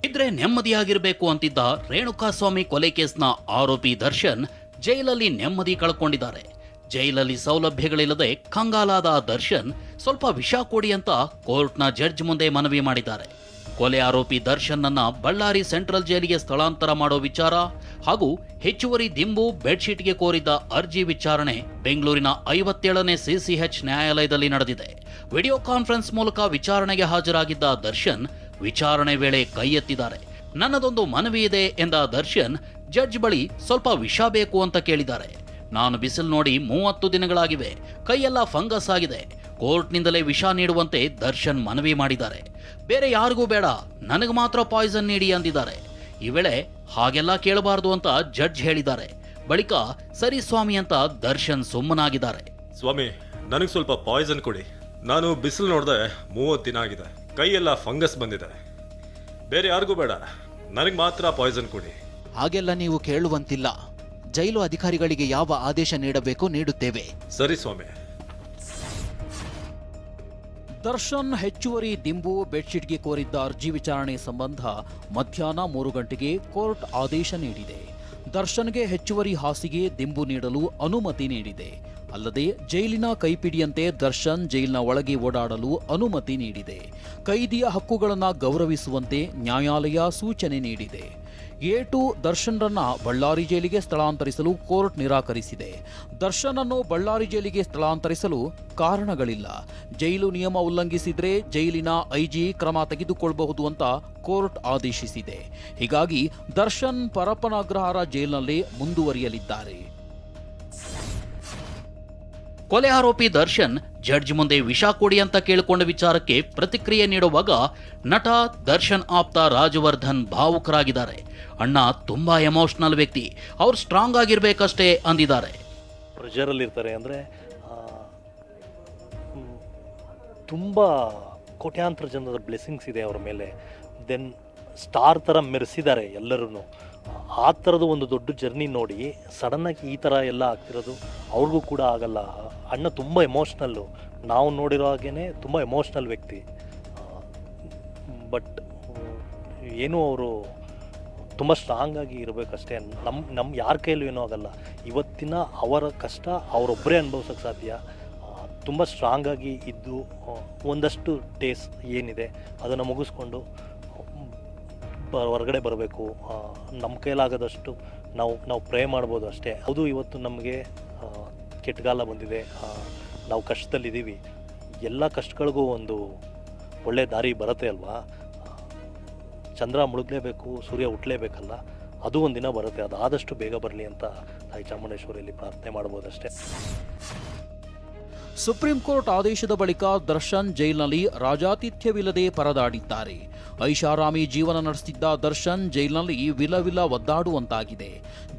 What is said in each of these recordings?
ಇದ್ರೆ ನೆಮ್ಮದಿಯಾಗಿರಬೇಕು ಅಂತಿದ್ದ ರೇಣುಕಾಸ್ವಾಮಿ ಕೊಲೆ ಕೇಸ್ನ ಆರೋಪಿ ದರ್ಶನ್ ಜೈಲಲ್ಲಿ ನೆಮ್ಮದಿ ಕಳ್ಕೊಂಡಿದ್ದಾರೆ. ಜೈಲಲ್ಲಿ ಸೌಲಭ್ಯಗಳಿಲ್ಲದೆ ಕಂಗಾಲಾದ ದರ್ಶನ್ ಸ್ವಲ್ಪ ವಿಷ ಕೊಡಿ ಅಂತ ಕೋರ್ಟ್ನ ಜಡ್ಜ್ ಮುಂದೆ ಮನವಿ ಮಾಡಿದ್ದಾರೆ. ಕೊಲೆ ಆರೋಪಿ ದರ್ಶನ್ ಅನ್ನ ಬಳ್ಳಾರಿ ಸೆಂಟ್ರಲ್ ಜೈಲಿಗೆ ಸ್ಥಳಾಂತರ ಮಾಡೋ ವಿಚಾರ ಹಾಗೂ ಹೆಚ್ಚುವರಿ ದಿಂಬು ಬೆಡ್ಶೀಟ್ಗೆ ಕೋರಿದ್ದ ಅರ್ಜಿ ವಿಚಾರಣೆ ಬೆಂಗಳೂರಿನ 57ನೇ ಸಿಸಿಎಚ್ ನ್ಯಾಯಾಲಯದಲ್ಲಿ ನಡೆದಿದೆ. ವಿಡಿಯೋ ಕಾನ್ಫರೆನ್ಸ್ ಮೂಲಕ ವಿಚಾರಣೆಗೆ ಹಾಜರಾಗಿದ್ದ ದರ್ಶನ್ ವಿಚಾರಣೆ ವೇಳೆ ಕೈ ಎತ್ತಿದ್ದಾರೆ. ನನ್ನದೊಂದು ಮನವಿ ಇದೆ ಎಂದ ದರ್ಶನ್ ಜಡ್ಜ್ ಬಳಿ ಸ್ವಲ್ಪ ವಿಷ ಬೇಕು ಅಂತ ಕೇಳಿದ್ದಾರೆ. ನಾನು ಬಿಸಿಲು ನೋಡಿ 30 ದಿನಗಳಾಗಿವೆ, ಕೈಯೆಲ್ಲ ಫಂಗಸ್ ಆಗಿದೆ, ಕೋರ್ಟ್ನಿಂದಲೇ ವಿಷ ನೀಡುವಂತೆ ದರ್ಶನ್ ಮನವಿ ಮಾಡಿದ್ದಾರೆ. ಬೇರೆ ಯಾರಿಗೂ ಬೇಡ, ನನಗೆ ಮಾತ್ರ ಪಾಯ್ಸನ್ ನೀಡಿ ಅಂದಿದ್ದಾರೆ. ಈ ವೇಳೆ ಹಾಗೆಲ್ಲ ಕೇಳಬಾರದು ಅಂತ ಜಡ್ಜ್ ಹೇಳಿದ್ದಾರೆ. ಬಳಿಕ ಸರಿ ಸ್ವಾಮಿ ಅಂತ ದರ್ಶನ್ ಸುಮ್ಮನಾಗಿದ್ದಾರೆ. ಸ್ವಾಮಿ, ನನಗೆ ಸ್ವಲ್ಪ ಪಾಯ್ಸನ್ ಕೊಡಿ. ನಾನು ಬಿಸಿಲು ನೋಡಿದೆ 30 ದಿನ ಆಗಿದೆ, ಕೈಯೆಲ್ಲ ಫಂಗಸ್ ಬಂದಿದೆ. ಬೇರೆ ಯಾರಿಗೂ ಬೇಡ, ನನಗೆ ಮಾತ್ರ ಪಾಯ್ಸನ್ ಕೊಡಿ. ಹಾಗೆಲ್ಲ ನೀವು ಕೇಳುವಂತಿಲ್ಲ. ಜೈಲು ಅಧಿಕಾರಿಗಳಿಗೆ ಯಾವ ಆದೇಶ ನೀಡಬೇಕು ನೀಡುತ್ತೇವೆ. ಸರಿ ಸ್ವಾಮಿ. ದರ್ಶನ್ ಹೆಚ್ಚುವರಿ ದಿಂಬು ಬೆಡ್ಶೀಟ್ಗೆ ಕೋರಿದ್ದ ಅರ್ಜಿ ವಿಚಾರಣೆ ಸಂಬಂಧ ಮಧ್ಯಾಹ್ನ 3 ಗಂಟೆಗೆ ಕೋರ್ಟ್ ಆದೇಶ ನೀಡಿದೆ. ದರ್ಶನ್ಗೆ ಹೆಚ್ಚುವರಿ ಹಾಸಿಗೆ ದಿಂಬು ನೀಡಲು ಅನುಮತಿ ನೀಡಿದೆ. ಅಲ್ಲದೆ ಜೈಲಿನ ಕೈಪಿಡಿಯಂತೆ ದರ್ಶನ್ ಜೈಲಿನ ಒಳಗೆ ಓಡಾಡಲು ಅನುಮತಿ ನೀಡಿದೆ. ಕೈದಿಯ ಹಕ್ಕುಗಳನ್ನು ಗೌರವಿಸುವಂತೆ ನ್ಯಾಯಾಲಯ ಸೂಚನೆ ನೀಡಿದೆ. A2 ದರ್ಶನ್ರನ್ನ ಬಳ್ಳಾರಿ ಜೈಲಿಗೆ ಸ್ಥಳಾಂತರಿಸಲು ಕೋರ್ಟ್ ನಿರಾಕರಿಸಿದೆ. ದರ್ಶನ್ ಅನ್ನು ಬಳ್ಳಾರಿ ಜೈಲಿಗೆ ಸ್ಥಳಾಂತರಿಸಲು ಕಾರಣಗಳಿಲ್ಲ. ಜೈಲು ನಿಯಮ ಉಲ್ಲಂಘಿಸಿದ್ರೆ ಜೈಲಿನ ಐಜಿ ಕ್ರಮ ತೆಗೆದುಕೊಳ್ಳಬಹುದು ಅಂತ ಕೋರ್ಟ್ ಆದೇಶಿಸಿದೆ. ಹೀಗಾಗಿ ದರ್ಶನ್ ಪರಪ್ಪನ ಅಗ್ರಹಾರ ಜೈಲಿನಲ್ಲೇ ಮುಂದುವರಿಯಲಿದ್ದಾರೆ. ಕೊಲೆ ಆರೋಪಿ ದರ್ಶನ್ ಜಡ್ಜ್ ಮುಂದೆ ವಿಷ ಕೊಡಿ ಅಂತ ಕೇಳಿಕೊಂಡ ವಿಚಾರಕ್ಕೆ ಪ್ರತಿಕ್ರಿಯೆ ನೀಡುವಾಗ ನಟ ದರ್ಶನ್ ಆಪ್ತ ರಾಜವರ್ಧನ್ ಭಾವುಕರಾಗಿದ್ದಾರೆ. ಅಣ್ಣ ತುಂಬಾ ಎಮೋಷನಲ್ ವ್ಯಕ್ತಿ, ಅವ್ರು ಸ್ಟ್ರಾಂಗ್ ಆಗಿರ್ಬೇಕಷ್ಟೇ ಅಂದಿದ್ದಾರೆ. ಪ್ರೆಷರಲ್ಲಿ ಇರ್ತಾರೆ ಅಂದರೆ ತುಂಬ ಕೋಟ್ಯಾಂತರ ಜನರ ಬ್ಲೆಸ್ಸಿಂಗ್ಸ್ ಇದೆ ಅವರ ಮೇಲೆ. ದೆನ್ ಸ್ಟಾರ್ ಥರ ಮೆರೆಸಿದ್ದಾರೆ ಎಲ್ಲರೂ. ಆ ಥರದ್ದು ಒಂದು ದೊಡ್ಡ ಜರ್ನಿ ನೋಡಿ ಸಡನ್ನಾಗಿ ಈ ಥರ ಎಲ್ಲ ಆಗ್ತಿರೋದು ಅವ್ರಿಗೂ ಕೂಡ ಆಗಲ್ಲ. ಅಣ್ಣ ತುಂಬ ಎಮೋಷ್ನಲ್ಲು, ನಾವು ನೋಡಿರೋ ಹಾಗೇ ತುಂಬ ಎಮೋಷ್ನಲ್ ವ್ಯಕ್ತಿ. ಬಟ್ ಏನೂ ಅವರು ತುಂಬ ಸ್ಟ್ರಾಂಗಾಗಿ ಇರಬೇಕಷ್ಟೇ. ನಮ್ಮ ಯಾರ ಕೈಯಲ್ಲೂ ಏನೂ ಆಗಲ್ಲ. ಇವತ್ತಿನ ಅವರ ಕಷ್ಟ ಅವರೊಬ್ಬರೇ ಅನುಭವಿಸೋಕ್ಕೆ ಸಾಧ್ಯ. ತುಂಬ ಸ್ಟ್ರಾಂಗಾಗಿ ಇದ್ದು ಒಂದಷ್ಟು ಡೇಸ್ ಏನಿದೆ ಅದನ್ನು ಮುಗಿಸ್ಕೊಂಡು ಹೊರಗಡೆ ಬರಬೇಕು. ನಮ್ಮ ಕೈಲಾಗದಷ್ಟು ನಾವು ಪ್ರೇ ಮಾಡ್ಬೋದು ಅಷ್ಟೇ. ಅದು ಇವತ್ತು ನಮಗೆ ಕೆಟ್ಟಗಾಲ ಬಂದಿದೆ, ನಾವು ಕಷ್ಟದಲ್ಲಿದ್ದೀವಿ. ಎಲ್ಲ ಕಷ್ಟಗಳಿಗೂ ಒಂದು ಒಳ್ಳೆ ದಾರಿ ಬರುತ್ತೆ ಅಲ್ವಾ. ಚಂದ್ರ ಮುಳುಗಲೇಬೇಕು, ಸೂರ್ಯ ಹುಟ್ಟಲೇಬೇಕಲ್ಲ, ಅದು ಒಂದಿನ ಬರುತ್ತೆ. ಅದಾದಷ್ಟು ಬೇಗ ಬರಲಿ ಅಂತ ತಾಯಿ ಚಾಮುಂಡೇಶ್ವರಿಯಲ್ಲಿ ಪ್ರಾರ್ಥನೆ ಮಾಡ್ಬೋದಷ್ಟೇ. ಸುಪ್ರೀಂ ಕೋರ್ಟ್ ಆದೇಶದ ಬಳಿಕ ದರ್ಶನ್ ಜೈಲಿನಲ್ಲಿ ರಾಜಾತಿಥ್ಯವಿಲ್ಲದೆ ಪರದಾಡಿದ್ದಾರೆ. ಐಷಾರಾಮಿ ಜೀವನ ನಡೆಸುತ್ತಿದ್ದ ದರ್ಶನ್ ಜೈಲಿನಲ್ಲಿ ವಿಲವಿಲ ಒದ್ದಾಡುವಂತಾಗಿದೆ.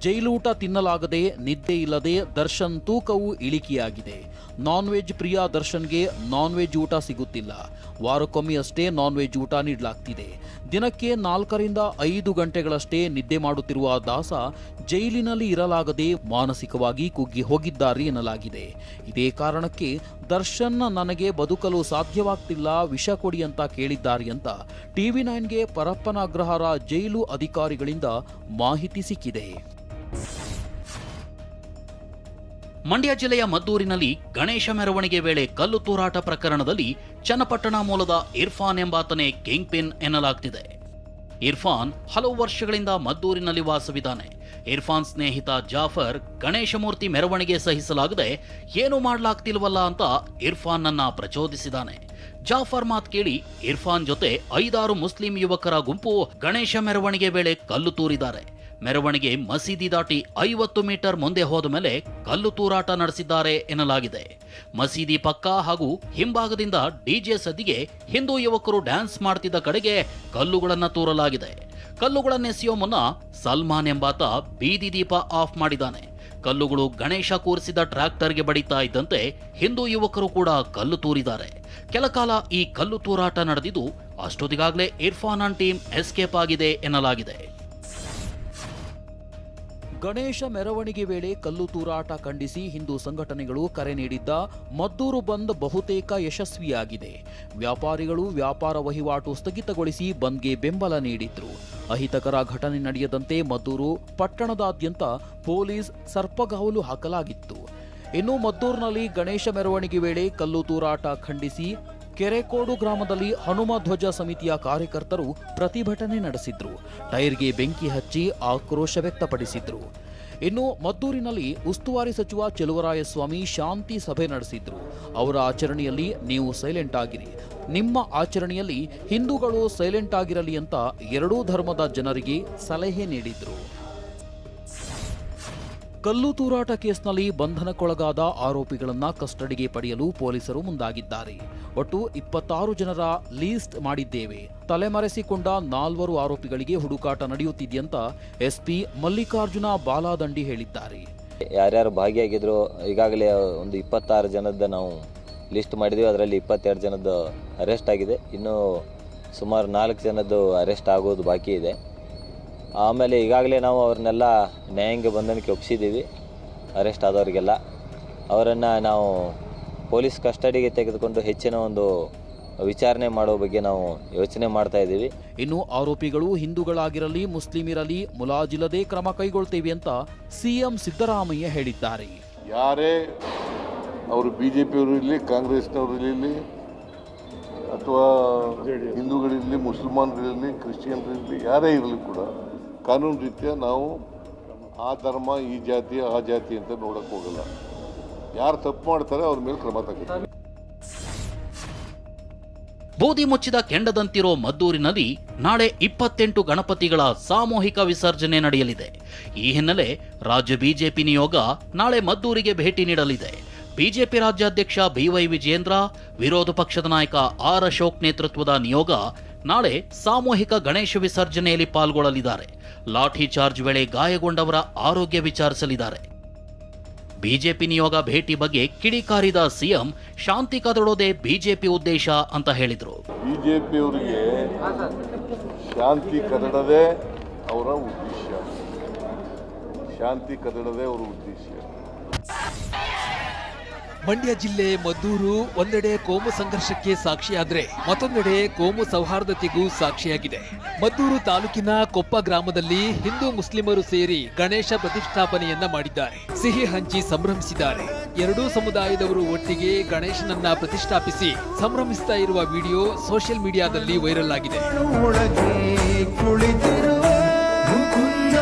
ಜೈಲೂಟ ತಿನ್ನಲಾಗದೆ ನಿದ್ದೆ ಇಲ್ಲದೆ ದರ್ಶನ್ ತೂಕವು ಇಳಿಕೆಯಾಗಿದೆ. ನಾನ್ ವೆಜ್ ಪ್ರಿಯ ದರ್ಶನ್ಗೆ ನಾನ್ ವೆಜ್ ಊಟ ಸಿಗುತ್ತಿಲ್ಲ. ವಾರಕ್ಕೊಮ್ಮೆ ಅಷ್ಟೇ ನಾನ್ ವೆಜ್ ಊಟ ನೀಡಲಾಗ್ತಿದೆ. ದಿನಕ್ಕೆ 4 ರಿಂದ 5 ಗಂಟೆಗಳಷ್ಟೇ ನಿದ್ದೆ ಮಾಡುತ್ತಿರುವ ದಾಸ ಜೈಲಿನಲ್ಲಿ ಇರಲಾಗದೆ ಮಾನಸಿಕವಾಗಿ ಕುಗ್ಗಿ ಹೋಗಿದ್ದಾರೆ ಎನ್ನಲಾಗಿದೆ. ಇದೇ ಕಾರಣಕ್ಕೆ ದರ್ಶನ್ ನನಗೆ ಬದುಕಲು ಸಾಧ್ಯವಾಗ್ತಿಲ್ಲ, ವಿಷ ಕೊಡಿ ಅಂತ ಕೇಳಿದ್ದಾರೆ ಅಂತ TV9ಗೆ ಪರಪ್ಪನ ಅಗ್ರಹಾರ ಜೈಲು ಅಧಿಕಾರಿಗಳಿಂದ ಮಾಹಿತಿ ಸಿಕ್ಕಿದೆ. ಮಂಡ್ಯ ಜಿಲ್ಲೆಯ ಮದ್ದೂರಿನಲ್ಲಿ ಗಣೇಶ ಮೆರವಣಿಗೆ ವೇಳೆ ಕಲ್ಲು ತೂರಾಟ ಪ್ರಕರಣದಲ್ಲಿ ಚನ್ನಪಟ್ಟಣ ಮೂಲದ ಇರ್ಫಾನ್ ಎಂಬಾತನೇ ಕಿಂಗ್ ಪಿನ್ ಎನ್ನಲಾಗ್ತಿದೆ. ಇರ್ಫಾನ್ ಹಲವು ವರ್ಷಗಳಿಂದ ಮದ್ದೂರಿನಲ್ಲಿ ವಾಸವಿದ್ದಾನೆ. ಇರ್ಫಾನ್ ಸ್ನೇಹಿತ ಜಾಫರ್ ಗಣೇಶ ಮೂರ್ತಿ ಮೆರವಣಿಗೆ ಸಹಿಸಲಾಗದೆ ಏನು ಮಾಡಲಾಗ್ತಿಲ್ವಲ್ಲ ಅಂತ ಇರ್ಫಾನ್ ನನ್ನ ಪ್ರಚೋದಿಸಿದ್ದಾನೆ. ಜಾಫರ್ ಮಾತು ಕೇಳಿ ಇರ್ಫಾನ್ ಜೊತೆ 5-6 ಮುಸ್ಲಿಂ ಯುವಕರ ಗುಂಪು ಗಣೇಶ ಮೆರವಣಿಗೆ ವೇಳೆ ಕಲ್ಲು ತೂರಿದ್ದಾರೆ. ಮೆರವಣಿಗೆ ಮಸೀದಿ ದಾಟಿ 50 ಮೀಟರ್ ಮುಂದೆ ಹೋದ ಮೇಲೆ ಕಲ್ಲು ತೂರಾಟ ನಡೆಸಿದ್ದಾರೆ ಎನ್ನಲಾಗಿದೆ. ಮಸೀದಿ ಪಕ್ಕ ಹಾಗೂ ಹಿಂಭಾಗದಿಂದ ಡಿಜೆ ಸದ್ದಿಗೆ ಹಿಂದೂ ಯುವಕರು ಡ್ಯಾನ್ಸ್ ಮಾಡ್ತಿದ್ದ ಕಡೆಗೆ ಕಲ್ಲುಗಳನ್ನು ತೂರಲಾಗಿದೆ. ಕಲ್ಲುಗಳನ್ನೆಸೆಯೋ ಮುನ್ನ ಸಲ್ಮಾನ್ ಎಂಬಾತ ಬೀದಿ ದೀಪ ಆಫ್ ಮಾಡಿದ್ದಾನೆ. ಕಲ್ಲುಗಳು ಗಣೇಶ ಕೂರಿಸಿದ ಟ್ರ್ಯಾಕ್ಟರ್ಗೆ ಬಡಿತಾ ಇದ್ದಂತೆ ಹಿಂದೂ ಯುವಕರು ಕೂಡ ಕಲ್ಲು ತೂರಿದ್ದಾರೆ. ಕೆಲಕಾಲ ಈ ಕಲ್ಲು ತೂರಾಟ ನಡೆದಿದ್ದು ಅಷ್ಟೊತ್ತಿಗಾಗಲೇ ಇರ್ಫಾನ್ ಟೀಮ್ ಎಸ್ಕೇಪ್ ಆಗಿದೆ ಎನ್ನಲಾಗಿದೆ. ಗಣೇಶ ಮೆರವಣಿಗೆ ವೇಳೆ ಕಲ್ಲು ತೂರಾಟ ಖಂಡಿಸಿ ಹಿಂದೂ ಸಂಘಟನೆಗಳು ಕರೆ ನೀಡಿದ್ದ ಮದ್ದೂರು ಬಂದ್ ಬಹುತೇಕ ಯಶಸ್ವಿಯಾಗಿದೆ. ವ್ಯಾಪಾರಿಗಳು ವ್ಯಾಪಾರ ವಹಿವಾಟು ಸ್ಥಗಿತಗೊಳಿಸಿ ಬಂದ್ಗೆ ಬೆಂಬಲ ನೀಡಿದ್ರು. ಅಹಿತಕರ ಘಟನೆ ನಡೆಯದಂತೆ ಮದ್ದೂರು ಪಟ್ಟಣದಾದ್ಯಂತ ಪೊಲೀಸ್ ಸರ್ಪಗಾವಲು ಹಾಕಲಾಗಿತ್ತು. ಇನ್ನು ಮದ್ದೂರಿನಲ್ಲಿ ಗಣೇಶ ಮೆರವಣಿಗೆ ವೇಳೆ ಕಲ್ಲು ತೂರಾಟ ಖಂಡಿಸಿ ಕೆರೆಕೋಡು ಗ್ರಾಮದಲ್ಲಿ ಹನುಮ ಧ್ವಜ ಸಮಿತಿಯ ಕಾರ್ಯಕರ್ತರು ಪ್ರತಿಭಟನೆ ನಡೆಸಿದ್ರು. ಟೈರ್ಗೆ ಬೆಂಕಿ ಹಚ್ಚಿ ಆಕ್ರೋಶ ವ್ಯಕ್ತಪಡಿಸಿದ್ರು. ಇನ್ನು ಮದ್ದೂರಿನಲ್ಲಿ ಉಸ್ತುವಾರಿ ಸಚಿವ ಚೆಲುವರಾಯಸ್ವಾಮಿ ಶಾಂತಿ ಸಭೆ ನಡೆಸಿದ್ರು. ಅವರ ಆಚರಣೆಯಲ್ಲಿ ನೀವು ಸೈಲೆಂಟ್ ಆಗಿರಿ, ನಿಮ್ಮ ಆಚರಣೆಯಲ್ಲಿ ಹಿಂದೂಗಳು ಸೈಲೆಂಟ್ ಆಗಿರಲಿ ಅಂತ ಎರಡೂ ಧರ್ಮದ ಜನರಿಗೆ ಸಲಹೆ ನೀಡಿದ್ರು. ಕಲ್ಲು ತೂರಾಟ ಕೇಸ್ನಲ್ಲಿ ಬಂಧನಕ್ಕೊಳಗಾದ ಆರೋಪಿಗಳನ್ನ ಕಸ್ಟಡಿಗೆ ಪಡೆಯಲು ಪೊಲೀಸರು ಮುಂದಾಗಿದ್ದಾರೆ. ಒಟ್ಟು 26 ಜನರ ಲೀಸ್ಟ್ ಮಾಡಿದ್ದೇವೆ. ತಲೆಮರೆಸಿಕೊಂಡ 4 ಆರೋಪಿಗಳಿಗೆ ಹುಡುಕಾಟ ನಡೆಯುತ್ತಿದೆಯಂತ ಎಸ್ಪಿ ಮಲ್ಲಿಕಾರ್ಜುನ ಬಾಲಾದಂಡಿ ಹೇಳಿದ್ದಾರೆ. ಯಾರ್ಯಾರು ಭಾಗಿಯಾಗಿದ್ರು ಈಗಾಗಲೇ ಒಂದು 26 ಜನದ ನಾವು ಲಿಸ್ಟ್ ಮಾಡಿದ್ದೀವಿ. ಅದರಲ್ಲಿ 22 ಜನದ್ದು ಅರೆಸ್ಟ್ ಆಗಿದೆ. ಇನ್ನು ಸುಮಾರು 4 ಜನದ್ದು ಅರೆಸ್ಟ್ ಆಗೋದು ಬಾಕಿ ಇದೆ. ಆಮೇಲೆ ಈಗಾಗಲೇ ನಾವು ಅವ್ರನ್ನೆಲ್ಲ ನ್ಯಾಯಾಂಗ ಬಂಧನಕ್ಕೆ ಒಪ್ಪಿಸಿದ್ದೀವಿ. ಅರೆಸ್ಟ್ ಆದವರಿಗೆಲ್ಲ ಅವರನ್ನು ನಾವು ಪೊಲೀಸ್ ಕಸ್ಟಡಿಗೆ ತೆಗೆದುಕೊಂಡು ಹೆಚ್ಚಿನ ಒಂದು ವಿಚಾರಣೆ ಮಾಡೋ ಬಗ್ಗೆ ನಾವು ಯೋಚನೆ ಮಾಡ್ತಾ ಇದ್ದೀವಿ. ಇನ್ನು ಆರೋಪಿಗಳು ಹಿಂದೂಗಳಾಗಿರಲಿ ಮುಸ್ಲಿಮಿರಲಿ ಮುಲಾಜಿಲ್ಲದೆ ಕ್ರಮ ಕೈಗೊಳ್ತೇವೆ ಅಂತ ಸಿಎಂ ಸಿದ್ದರಾಮಯ್ಯ ಹೇಳಿದ್ದಾರೆ. ಯಾರೇ ಅವರು ಬಿಜೆಪಿಯವರು ಇರಲಿ, ಕಾಂಗ್ರೆಸ್ನವರು ಇರಲಿ, ಅಥವಾ ಹಿಂದೂಗಳಿರಲಿ, ಮುಸಲ್ಮಾನರಿರಲಿ, ಕ್ರಿಶ್ಚಿಯನ್ರಿರಲಿ, ಯಾರೇ ಇರಲಿ ಕೂಡ ಕಾನೂನು ರೀತ್ಯ ನಾವು ಆ ಧರ್ಮ ಈ ಜಾತಿ ಆ ಜಾತಿ ಅಂತ ನೋಡಕ್ಕೆ ಹೋಗಲ್ಲ. ಯಾರು ತಪ್ಪು ಮಾಡ್ತಾರೆ ಅವ್ರ ಮೇಲೆ ಕ್ರಮ ತಗೋತಾರೆ. ಬೂದಿ ಮುಚ್ಚಿದ ಕೆಂಡದಂತಿರೋ ಮದ್ದೂರಿನಲ್ಲಿ ನಾಳೆ 28 ಗಣಪತಿಗಳ ಸಾಮೂಹಿಕ ವಿಸರ್ಜನೆ ನಡೆಯಲಿದೆ. ಈ ಹಿನ್ನೆಲೆ ರಾಜ್ಯ ಬಿಜೆಪಿ ನಿಯೋಗ ನಾಳೆ ಮದ್ದೂರಿಗೆ ಭೇಟಿ ನೀಡಲಿದೆ. ಬಿಜೆಪಿ ರಾಜ್ಯಾಧ್ಯಕ್ಷ ಬಿವೈ ವಿಜಯೇಂದ್ರ, ವಿರೋಧ ಪಕ್ಷದ ನಾಯಕ ಆರ್ ಅಶೋಕ್ ನೇತೃತ್ವದ ನಿಯೋಗ ನಾಳೆ ಸಾಮೂಹಿಕ ಗಣೇಶ ವಿಸರ್ಜನೆಯಲ್ಲಿ ಪಾಲ್ಗೊಳ್ಳಲಿದ್ದಾರೆ. ಲಾಠಿ ಚಾರ್ಜ್ ವೇಳೆ ಗಾಯಗೊಂಡವರ ಆರೋಗ್ಯ ವಿಚಾರಿಸಲಿದ್ದಾರೆ. ಬಿಜೆಪಿ ನಿಯೋಗ ಭೇಟಿ ಬಗ್ಗೆ ಕಿಡಿಕಾರಿದ ಸಿಎಂ ಶಾಂತಿ ಕದಡೋದೇ ಬಿಜೆಪಿ ಉದ್ದೇಶ ಅಂತ ಹೇಳಿದ್ರು. ಬಿಜೆಪಿಯವರಿಗೆ ಶಾಂತಿ ಕದಡದೇ ಅವರ ಉದ್ದೇಶ, ಶಾಂತಿ ಕದಡದೇ ಅವರ ಉದ್ದೇಶ. ಮಂಡ್ಯ ಜಿಲ್ಲೆ ಮದ್ದೂರು ಒಂದೆಡೆ ಕೋಮು ಸಂಘರ್ಷಕ್ಕೆ ಸಾಕ್ಷಿಯಾದ್ರೆ ಮತ್ತೊಂದೆಡೆ ಕೋಮು ಸೌಹಾರ್ದತೆಗೂ ಸಾಕ್ಷಿಯಾಗಿದೆ. ಮದ್ದೂರು ತಾಲೂಕಿನ ಕೊಪ್ಪ ಗ್ರಾಮದಲ್ಲಿ ಹಿಂದೂ ಮುಸ್ಲಿಮರು ಸೇರಿ ಗಣೇಶ ಪ್ರತಿಷ್ಠಾಪನೆಯನ್ನ ಮಾಡಿದ್ದಾರೆ. ಸಿಹಿ ಹಂಚಿ ಸಂಭ್ರಮಿಸಿದ್ದಾರೆ. ಎರಡೂ ಸಮುದಾಯದವರು ಒಟ್ಟಿಗೆ ಗಣೇಶನನ್ನ ಪ್ರತಿಷ್ಠಾಪಿಸಿ ಸಂಭ್ರಮಿಸ್ತಾ ಇರುವ ವಿಡಿಯೋ ಸೋಷಿಯಲ್ ಮೀಡಿಯಾದಲ್ಲಿ ವೈರಲ್ ಆಗಿದೆ.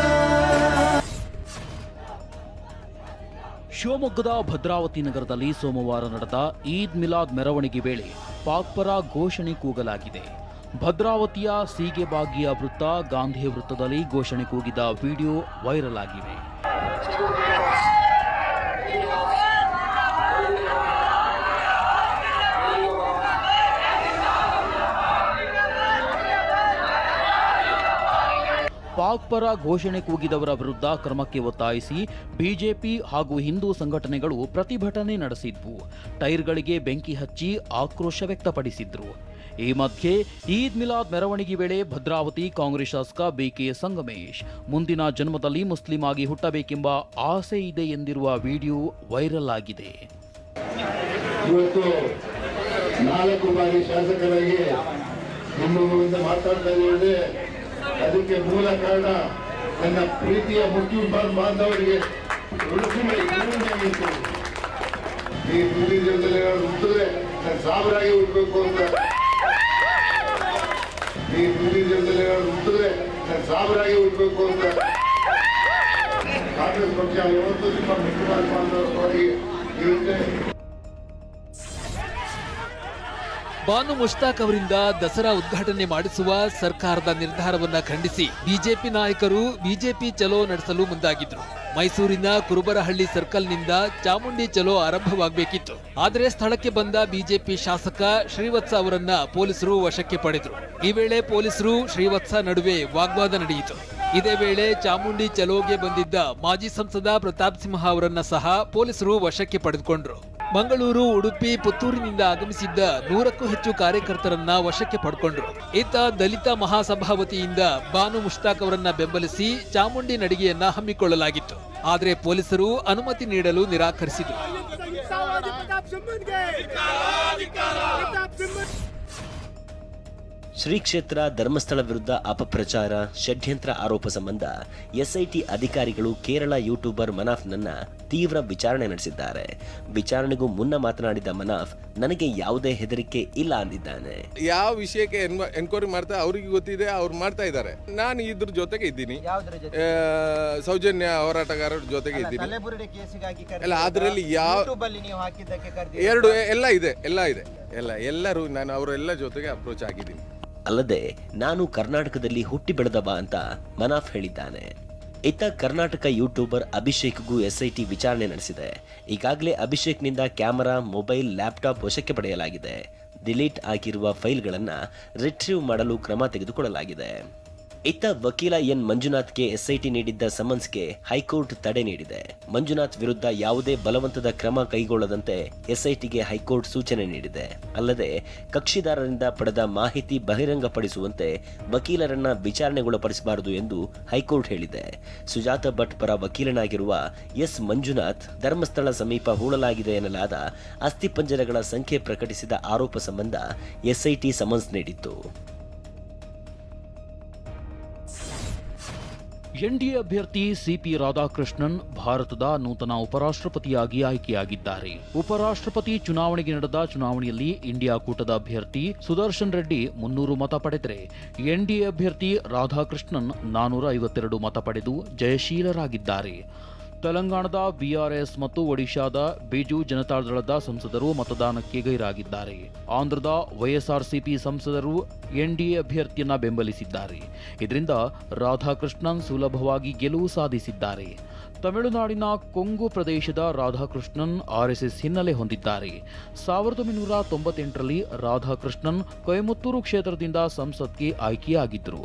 ಶಿವಮೊಗ್ಗದ ಭದ್ರಾವತಿ ನಗರದಲ್ಲಿ ಸೋಮವಾರ ನಡೆದ ಈದ್ ಮಿಲಾದ್ ಮೆರವಣಿಗೆ ವೇಳೆ ಪಾಕ್ ಪರ ಘೋಷಣೆ ಕೂಗಲಾಗಿದೆ. ಭದ್ರಾವತಿಯ ಸೀಗೆಬಾಗಿಯ ವೃತ್ತ, ಗಾಂಧಿ ವೃತ್ತದಲ್ಲಿ ಘೋಷಣೆ ಕೂಗಿದ ವಿಡಿಯೋ ವೈರಲ್ ಆಗಿವೆ. ಪಾಕ್ ಪರ ಘೋಷಣೆ ಕೂಗಿದವರ ವಿರುದ್ಧ ಕ್ರಮಕ್ಕೆ ಒತ್ತಾಯಿಸಿ ಬಿಜೆಪಿ ಹಾಗೂ ಹಿಂದೂ ಸಂಘಟನೆಗಳು ಪ್ರತಿಭಟನೆ ನಡೆಸಿದ್ವು. ಟೈರ್ಗಳಿಗೆ ಬೆಂಕಿ ಹಚ್ಚಿ ಆಕ್ರೋಶ ವ್ಯಕ್ತಪಡಿಸಿದ್ರು. ಈ ಮಧ್ಯೆ ಈದ್ ಮಿಲಾದ್ ಮೆರವಣಿಗೆ ವೇಳೆ ಭದ್ರಾವತಿ ಕಾಂಗ್ರೆಸ್ ಶಾಸಕ ಬಿಕೆ ಸಂಗಮೇಶ್ ಮುಂದಿನ ಜನ್ಮದಲ್ಲಿ ಮುಸ್ಲಿಂ ಆಗಿ ಹುಟ್ಟಬೇಕೆಂಬ ಆಸೆ ಇದೆ ಎಂದಿರುವ ವಿಡಿಯೋ ವೈರಲ್ ಆಗಿದೆ. ಇವತ್ತು 4 ಬಾರಿ ಶಾಸಕರಾಗಿ ನಿಮ್ಮೊಂದಿಗೆ ಮಾತಾಡ್ತಾ ಇದ್ದೇವೆ. ಅದಕ್ಕೆ ಮೂಲ ಕಾರಣ ನನ್ನ ಪ್ರೀತಿಯ ಮುಸ್ಲಿಂ ಬಾಂಧವರಿಗೆ ಈ ಬುದ್ಧಿ ಜೀವನದಲ್ಲಿ ಹುಟ್ಟಿದ್ರೆ ನಾನು ಸಾಬರಾಗಿ ಹುಟ್ಟಬೇಕು ಅಂತ, ಈ ಬುದ್ಧಿ ಜೀವನದಲ್ಲಿ ಹುಟ್ಟಿದ್ರೆ ನಾನು ಸಾಬರಾಗಿ ಹುಟ್ಟಬೇಕು ಅಂತ ಕಾಂಗ್ರೆಸ್ ಪಕ್ಷ ಯಾವತ್ತೂ ನಿಮ್ಮ ಮುಖ್ಯಮಂತ್ರಿ ಬಾಂಧವರಿಗೆ ಇರುತ್ತೆ. ಬಾನು ಮುಷ್ತಾಕ್ ಅವರಿಂದ ದಸರಾ ಉದ್ಘಾಟನೆ ಮಾಡಿಸುವ ಸರ್ಕಾರದ ನಿರ್ಧಾರವನ್ನ ಖಂಡಿಸಿ ಬಿಜೆಪಿ ನಾಯಕರು ಬಿಜೆಪಿ ಚಲೋ ನಡೆಸಲು ಮುಂದಾಗಿದ್ರು. ಮೈಸೂರಿನ ಕುರುಬರಹಳ್ಳಿ ಸರ್ಕಲ್ನಿಂದ ಚಾಮುಂಡಿ ಚಲೋ ಆರಂಭವಾಗಬೇಕಿತ್ತು. ಆದರೆ ಸ್ಥಳಕ್ಕೆ ಬಂದ ಬಿಜೆಪಿ ಶಾಸಕ ಶ್ರೀವತ್ಸ ಅವರನ್ನ ಪೊಲೀಸರು ವಶಕ್ಕೆ ಪಡೆದರು. ಈ ವೇಳೆ ಪೊಲೀಸರು ಶ್ರೀವತ್ಸ ನಡುವೆ ವಾಗ್ವಾದ ನಡೆಯಿತು. ಇದೇ ವೇಳೆ ಚಾಮುಂಡಿ ಚಲೋಗೆ ಬಂದಿದ್ದ ಮಾಜಿ ಸಂಸದ ಪ್ರತಾಪ್ ಸಿಂಹ ಅವರನ್ನ ಸಹ ಪೊಲೀಸರು ವಶಕ್ಕೆ ಪಡೆದುಕೊಂಡ್ರು. ಮಂಗಳೂರು, ಉಡುಪಿ, ಪುತ್ತೂರಿನಿಂದ ಆಗಮಿಸಿದ್ದ 100ಕ್ಕೂ ಹೆಚ್ಚು ಕಾರ್ಯಕರ್ತರನ್ನ ವಶಕ್ಕೆ ಪಡ್ಕೊಂಡ್ರು. ಇತ್ತ ದಲಿತ ಮಹಾಸಭಾವತಿಯಿಂದ ಬಾನು ಮುಷ್ತಾಕ್ ಅವರನ್ನ ಬೆಂಬಲಿಸಿ ಚಾಮುಂಡಿ ನಡಿಗೆಯನ್ನ ಹಮ್ಮಿಕೊಳ್ಳಲಾಗಿತ್ತು. ಆದರೆ ಪೊಲೀಸರು ಅನುಮತಿ ನೀಡಲು ನಿರಾಕರಿಸಿದರು. ಶ್ರೀ ಕ್ಷೇತ್ರ ಧರ್ಮಸ್ಥಳ ವಿರುದ್ಧ ಅಪಪ್ರಚಾರ, ಷಡ್ಯಂತ್ರ ಆರೋಪ ಸಂಬಂಧ ಎಸ್ಐಟಿ ಅಧಿಕಾರಿಗಳು ಕೇರಳ ಯೂಟ್ಯೂಬರ್ ಮನಾಫ್ನನ್ನ ತೀವ್ರ ವಿಚಾರಣೆ ನಡೆಸಿದ್ದಾರೆ. ವಿಚಾರಣೆಗೂ ಮುನ್ನ ಮಾತನಾಡಿದ ಮನಾಫ್, ನನಗೆ ಯಾವುದೇ ಹೆದರಿಕೆ ಇಲ್ಲ ಅಂದಿದ್ದಾನೆ. ಯಾವ ವಿಷಯಕ್ಕೆ ಎನ್ಕ್ವೈರಿ ಮಾಡ್ತಾ ಅವ್ರಿಗೆ ಗೊತ್ತಿದೆ, ಅವ್ರು ಮಾಡ್ತಾ ಇದ್ದಾರೆ. ನಾನು ಇದ್ರ ಜೊತೆಗೆ ಇದ್ದೀನಿ, ಸೌಜನ್ಯ ಹೋರಾಟಗಾರರ ಜೊತೆಗೆ ಇದ್ದೀನಿ. ಅಲ್ಲ, ಅದರಲ್ಲಿ ಎಲ್ಲರೂ ನಾನು ಅವರೆಲ್ಲ ಜೊತೆಗೆ ಅಪ್ರೋಚ್ ಆಗಿದ್ದೀನಿ. ಅಲ್ಲದೆ ನಾನು ಕರ್ನಾಟಕದಲ್ಲಿ ಹುಟ್ಟಿ ಬೆಳೆದವ ಅಂತ ಮನಾಫ್ ಹೇಳಿದ್ದಾನೆ. ಇತ್ತ ಕರ್ನಾಟಕ ಯೂಟ್ಯೂಬರ್ ಅಭಿಷೇಕ್ಗೂ ಎಸ್ಐಟಿ ವಿಚಾರಣೆ ನಡೆಸಿದೆ. ಈಗಾಗಲೇ ಅಭಿಷೇಕ್ನಿಂದ ಕ್ಯಾಮೆರಾ, ಮೊಬೈಲ್, ಲ್ಯಾಪ್ಟಾಪ್ ವಶಕ್ಕೆ ಪಡೆಯಲಾಗಿದೆ. ಡಿಲೀಟ್ ಆಗಿರುವ ಫೈಲ್ಗಳನ್ನು ರಿಟ್ರೀವ್ ಮಾಡಲು ಕ್ರಮ ತೆಗೆದುಕೊಳ್ಳಲಾಗಿದೆ. ಇತ್ತ ವಕೀಲ ಎನ್ ಮಂಜುನಾಥ್ಗೆ ಎಸ್ಐಟಿ ನೀಡಿದ್ದ ಸಮನ್ಸ್ಗೆ ಹೈಕೋರ್ಟ್ ತಡೆ ನೀಡಿದೆ. ಮಂಜುನಾಥ್ ವಿರುದ್ಧ ಯಾವುದೇ ಬಲವಂತದ ಕ್ರಮ ಕೈಗೊಳ್ಳದಂತೆ ಎಸ್ಐಟಿಗೆ ಹೈಕೋರ್ಟ್ ಸೂಚನೆ ನೀಡಿದೆ. ಅಲ್ಲದೆ ಕಕ್ಷಿದಾರರಿಂದ ಪಡೆದ ಮಾಹಿತಿ ಬಹಿರಂಗಪಡಿಸುವಂತೆ ವಕೀಲರನ್ನ ವಿಚಾರಣೆಗೊಳಪಡಿಸಬಾರದು ಎಂದು ಹೈಕೋರ್ಟ್ ಹೇಳಿದೆ. ಸುಜಾತ ಭಟ್ ಪರ ವಕೀಲನಾಗಿರುವ ಎಸ್ ಮಂಜುನಾಥ್ ಧರ್ಮಸ್ಥಳ ಸಮೀಪ ಹೂಳಲಾಗಿದೆ ಎನ್ನಲಾದ ಅಸ್ಥಿಪಂಜರಗಳ ಸಂಖ್ಯೆ ಪ್ರಕಟಿಸಿದ ಆರೋಪ ಸಂಬಂಧ ಎಸ್ಐಟಿ ಸಮನ್ಸ್ ನೀಡಿತ್ತು. ಎನ್ಡಿಎ ಅಭ್ಯರ್ಥಿ ಸಿಪಿ ರಾಧಾಕೃಷ್ಣನ್ ಭಾರತದ ನೂತನ ಉಪರಾಷ್ಟ್ರಪತಿಯಾಗಿ ಆಯ್ಕೆಯಾಗಿದ್ದಾರೆ. ಉಪರಾಷ್ಟ್ರಪತಿ ಚುನಾವಣೆಗೆ ನಡೆದ ಚುನಾವಣೆಯಲ್ಲಿ ಇಂಡಿಯಾ ಕೂಟದ ಅಭ್ಯರ್ಥಿ ಸುದರ್ಶನ್ ರೆಡ್ಡಿ 300 ಮತ ಪಡೆದರೆ ಎನ್ಡಿಎ ಅಭ್ಯರ್ಥಿ ರಾಧಾಕೃಷ್ಣನ್ 452 ಮತ ಪಡೆದು ಜಯಶೀಲರಾಗಿದ್ದಾರೆ. ತೆಲಂಗಾಣದ ಬಿಆರ್ಎಸ್ ಮತ್ತು ಒಡಿಶಾದ ಬಿಜು ಜನತಾದಳದ ಸಂಸದರು ಮತದಾನಕ್ಕೆ ಗೈರಾಗಿದ್ದಾರೆ. ಆಂಧ್ರದ ವೈಎಸ್ಆರ್ಸಿಪಿ ಸಂಸದರು ಎನ್ಡಿಎ ಅಭ್ಯರ್ಥಿಯನ್ನ ಬೆಂಬಲಿಸಿದ್ದಾರೆ. ಇದರಿಂದ ರಾಧಾಕೃಷ್ಣನ್ ಸುಲಭವಾಗಿ ಗೆಲುವು ಸಾಧಿಸಿದ್ದಾರೆ. ತಮಿಳುನಾಡಿನ ಕೊಂಗು ಪ್ರದೇಶದ ರಾಧಾಕೃಷ್ಣನ್ ಆರ್ಎಸ್ಎಸ್ ಹಿನ್ನೆಲೆ ಹೊಂದಿದ್ದಾರೆ. 1998ರಲ್ಲಿ ರಾಧಾಕೃಷ್ಣನ್ ಕೊಯಮತ್ತೂರು ಕ್ಷೇತ್ರದಿಂದ ಸಂಸತ್ಗೆ ಆಯ್ಕೆಯಾಗಿದ್ದರು.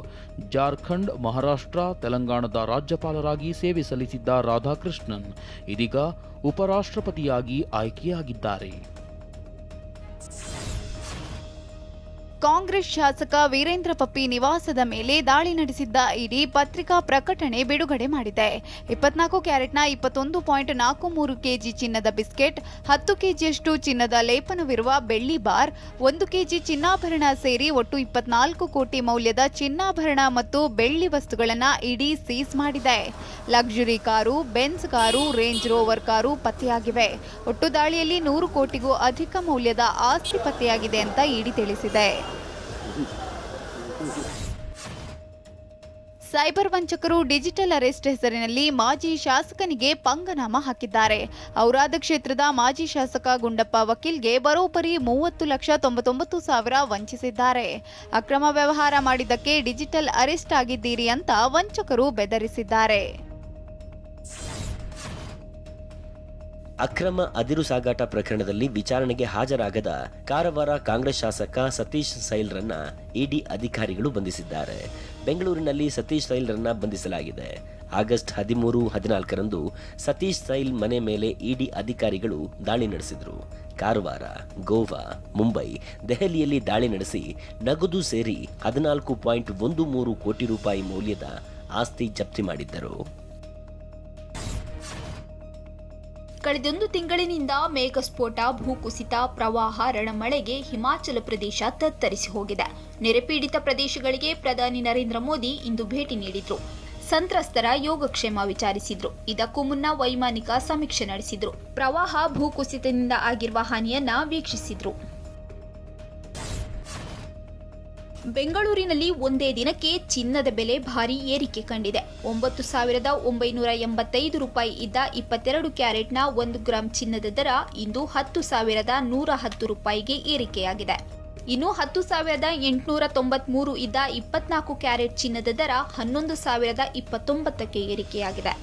ಜಾರ್ಖಂಡ್, ಮಹಾರಾಷ್ಟ್ರ, ತೆಲಂಗಾಣದ ರಾಜ್ಯಪಾಲರಾಗಿ ಸೇವೆ ಸಲ್ಲಿಸಿದ್ದ ರಾಧಾಕೃಷ್ಣನ್ ಇದೀಗ ಉಪರಾಷ್ಟ್ರಪತಿಯಾಗಿ ಆಯ್ಕೆಯಾಗಿದ್ದಾರೆ. ಕಾಂಗ್ರೆಸ್ ಶಾಸಕ ವೀರೇಂದ್ರ ಪಪ್ಪಿ ನಿವಾಸದ ಮೇಲೆ ದಾಳಿ ನಡೆಸಿದ್ದ ಇಡಿ ಪತ್ರಿಕಾ ಪ್ರಕಟಣೆ ಬಿಡುಗಡೆ ಮಾಡಿದೆ. 24 ಕ್ಯಾರೆಟ್ನ 21.43 ಕೆಜಿ ಚಿನ್ನದ ಬಿಸ್ಕೆಟ್, 10 ಕೆಜಿಯಷ್ಟು ಚಿನ್ನದ ಲೇಪನವಿರುವ ಬೆಳ್ಳಿ ಬಾರ್, 1 ಕೆಜಿ ಚಿನ್ನಾಭರಣ ಸೇರಿ ಒಟ್ಟು 24 ಕೋಟಿ ಮೌಲ್ಯದ ಚಿನ್ನಾಭರಣ ಮತ್ತು ಬೆಳ್ಳಿ ವಸ್ತುಗಳನ್ನು ಇಡಿ ಸೀಸ್ ಮಾಡಿದೆ. Luxury car, Benz car, range rover car ಪತ್ತೆಯಾಗಿವೆ. ಒಟ್ಟು ದಾಳಿಯಲ್ಲಿ 100 ಕೋಟಿಗೂ ಅಧಿಕ ಮೌಲ್ಯದ ಆಸ್ತಿ ಪತ್ತೆಯಾಗಿದೆ ಅಂತ ಇಡಿ ತಿಳಿಸಿದೆ. ಸೈಬರ್ ವಂಚಕರು ಡಿಜಿಟಲ್ ಅರೆಸ್ಟ್ ಹೆಸರಿನಲ್ಲಿ ಮಾಜಿ ಶಾಸಕನಿಗೆ ಪಂಗನಾಮ ಹಾಕಿದ್ದಾರೆ. ಔರಾದ ಕ್ಷೇತ್ರದ ಮಾಜಿ ಶಾಸಕ ಗುಂಡಪ್ಪ ವಕೀಲ್ಗೆ ಬರೋಬ್ಬರಿ 30,99,000 ವಂಚಿಸಿದ್ದಾರೆ. ಅಕ್ರಮ ವ್ಯವಹಾರ ಮಾಡಿದ್ದಕ್ಕೆ ಡಿಜಿಟಲ್ ಅರೆಸ್ಟ್ ಆಗಿದ್ದೀರಿ ಅಂತ ವಂಚಕರು ಬೆದರಿಸಿದ್ದಾರೆ. ಅಕ್ರಮ ಅದಿರು ಸಾಗಾಟ ಪ್ರಕರಣದಲ್ಲಿ ವಿಚಾರಣೆಗೆ ಹಾಜರಾಗದ ಕಾರವಾರ ಕಾಂಗ್ರೆಸ್ ಶಾಸಕ ಸತೀಶ್ ಸೈಲ್ರನ್ನ ಇಡಿ ಅಧಿಕಾರಿಗಳು ಬಂಧಿಸಿದ್ದಾರೆ. ಬೆಂಗಳೂರಿನಲ್ಲಿ ಸತೀಶ್ ಸೈಲ್ರನ್ನ ಬಂಧಿಸಲಾಗಿದೆ. ಆಗಸ್ಟ್ 13, 14ರಂದು ಸತೀಶ್ ಸೈಲ್ ಮನೆ ಮೇಲೆ ಇಡಿ ಅಧಿಕಾರಿಗಳು ದಾಳಿ ನಡೆಸಿದರು. ಕಾರವಾರ, ಗೋವಾ, ಮುಂಬೈ, ದೆಹಲಿಯಲ್ಲಿ ದಾಳಿ ನಡೆಸಿ ನಗದು ಸೇರಿ 14.13 ಕೋಟಿ ರೂಪಾಯಿ ಮೌಲ್ಯದ ಆಸ್ತಿ ಜಪ್ತಿ ಮಾಡಿದ್ದರು. ಕಳೆದೊಂದು ತಿಂಗಳಿನಿಂದ ಮೇಘಸ್ಫೋಟ, ಭೂಕುಸಿತ, ಪ್ರವಾಹ, ರಣಮಳೆಗೆ ಹಿಮಾಚಲ ಪ್ರದೇಶ ತತ್ತರಿಸಿ ಹೋಗಿದೆ. ನೆರೆಪೀಡಿತ ಪ್ರದೇಶಗಳಿಗೆ ಪ್ರಧಾನಿ ನರೇಂದ್ರ ಮೋದಿ ಇಂದು ಭೇಟಿ ನೀಡಿದ್ರು. ಸಂತ್ರಸ್ತರ ಯೋಗಕ್ಷೇಮ ವಿಚಾರಿಸಿದ್ರು. ಇದಕ್ಕೂ ಮುನ್ನ ವೈಮಾನಿಕ ಸಮೀಕ್ಷೆ ನಡೆಸಿದ್ರು. ಪ್ರವಾಹ, ಭೂಕುಸಿತದಿಂದ ಆಗಿರುವ ಹಾನಿಯನ್ನ ವೀಕ್ಷಿಸಿದ್ರು. ಬೆಂಗಳೂರಿನಲ್ಲಿ ಒಂದೇ ದಿನಕ್ಕೆ ಚಿನ್ನದ ಬೆಲೆ ಭಾರೀ ಏರಿಕೆ ಕಂಡಿದೆ. 9,985 ರೂಪಾಯಿ ಇದ್ದ 22 ಕ್ಯಾರೆಟ್ನ 1 ಗ್ರಾಂ ಚಿನ್ನದ ದರ ಇಂದು 10,110 ರೂಪಾಯಿಗೆ ಏರಿಕೆಯಾಗಿದೆ. ಇನ್ನು 10,893 ಇದ್ದ 24 ಕ್ಯಾರೆಟ್ ಚಿನ್ನದ ದರ 11,029ಕ್ಕೆ ಏರಿಕೆಯಾಗಿದೆ.